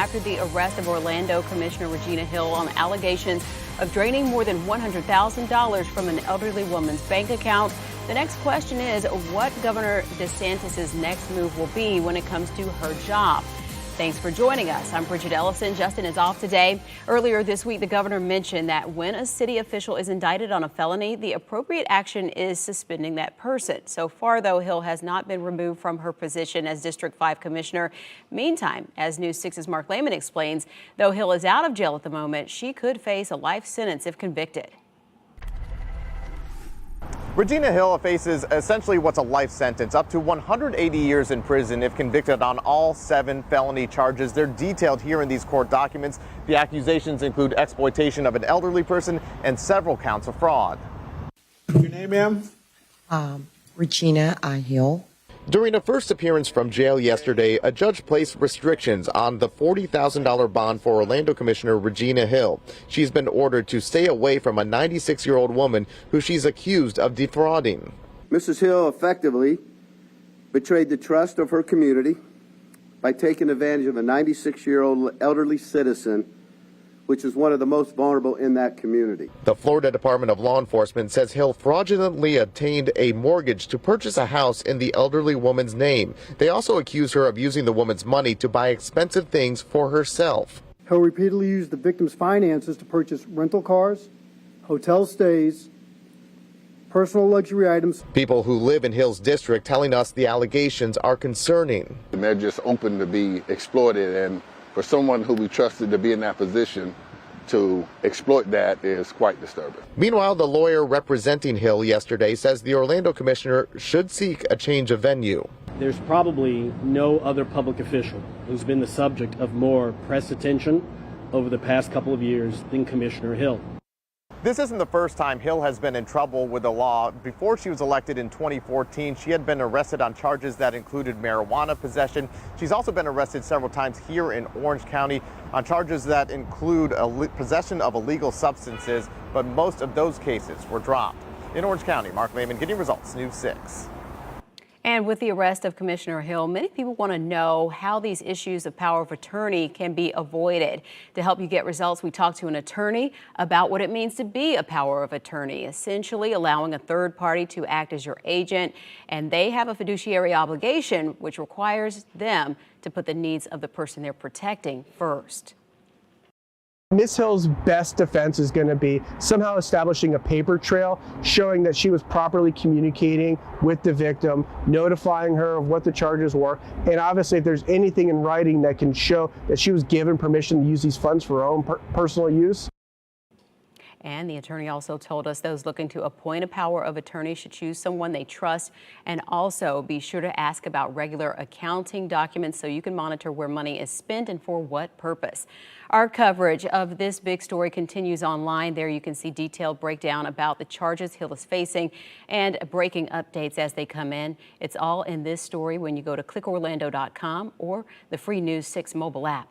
after the arrest of Orlando Commissioner Regina Hill on allegations of draining more than $100,000 from an elderly woman's bank account. The next question is what Governor DeSantis' next move will be when it comes to her job. Thanks for joining us. I'm Bridget Ellison. Justin is off today. Earlier this week, the governor mentioned that when a city official is indicted on a felony, the appropriate action is suspending that person. So far, though, Hill has not been removed from her position as District 5 commissioner. Meantime, as News 6's Mark Lehman explains, though Hill is out of jail at the moment, she could face a life sentence if convicted. Regina Hill faces essentially what's a life sentence, up to 180 years in prison if convicted on all 7 felony charges. They're detailed here in these court documents. The accusations include exploitation of an elderly person and several counts of fraud. Your name, ma'am? Regina Hill. During a first appearance from jail yesterday, a judge placed restrictions on the $40,000 bond for Orlando Commissioner Regina Hill. She's been ordered to stay away from a 96-year-old woman who she's accused of defrauding. Mrs. Hill effectively betrayed the trust of her community by taking advantage of a 96-year-old elderly citizen, which is one of the most vulnerable in that community. The Florida Department of Law Enforcement says Hill fraudulently obtained a mortgage to purchase a house in the elderly woman's name. They also accuse her of using the woman's money to buy expensive things for herself. Hill repeatedly used the victim's finances to purchase rental cars, hotel stays, personal luxury items. People who live in Hill's district telling us the allegations are concerning. And they're just open to be exploited, and for someone who we trusted to be in that position to exploit that is quite disturbing. Meanwhile, the lawyer representing Hill yesterday says the Orlando commissioner should seek a change of venue. There's probably no other public official who's been the subject of more press attention over the past couple of years than Commissioner Hill. This isn't the first time Hill has been in trouble with the law. Before she was elected in 2014, she had been arrested on charges that included marijuana possession. She's also been arrested several times here in Orange County on charges that include possession of illegal substances, but most of those cases were dropped. In Orange County, Mark Lehman, getting results, News 6. And with the arrest of Commissioner Hill, many people want to know how these issues of power of attorney can be avoided. To help you get results, we talked to an attorney about what it means to be a power of attorney, essentially allowing a third party to act as your agent. And they have a fiduciary obligation, which requires them to put the needs of the person they're protecting first. Ms. Hill's best defense is going to be somehow establishing a paper trail showing that she was properly communicating with the victim, notifying her of what the charges were, and obviously if there's anything in writing that can show that she was given permission to use these funds for her own personal use. And the attorney also told us those looking to appoint a power of attorney should choose someone they trust, and also be sure to ask about regular accounting documents so you can monitor where money is spent and for what purpose. Our coverage of this big story continues online. There you can see detailed breakdown about the charges Hill is facing and breaking updates as they come in. It's all in this story when you go to clickorlando.com or the free News 6 mobile app.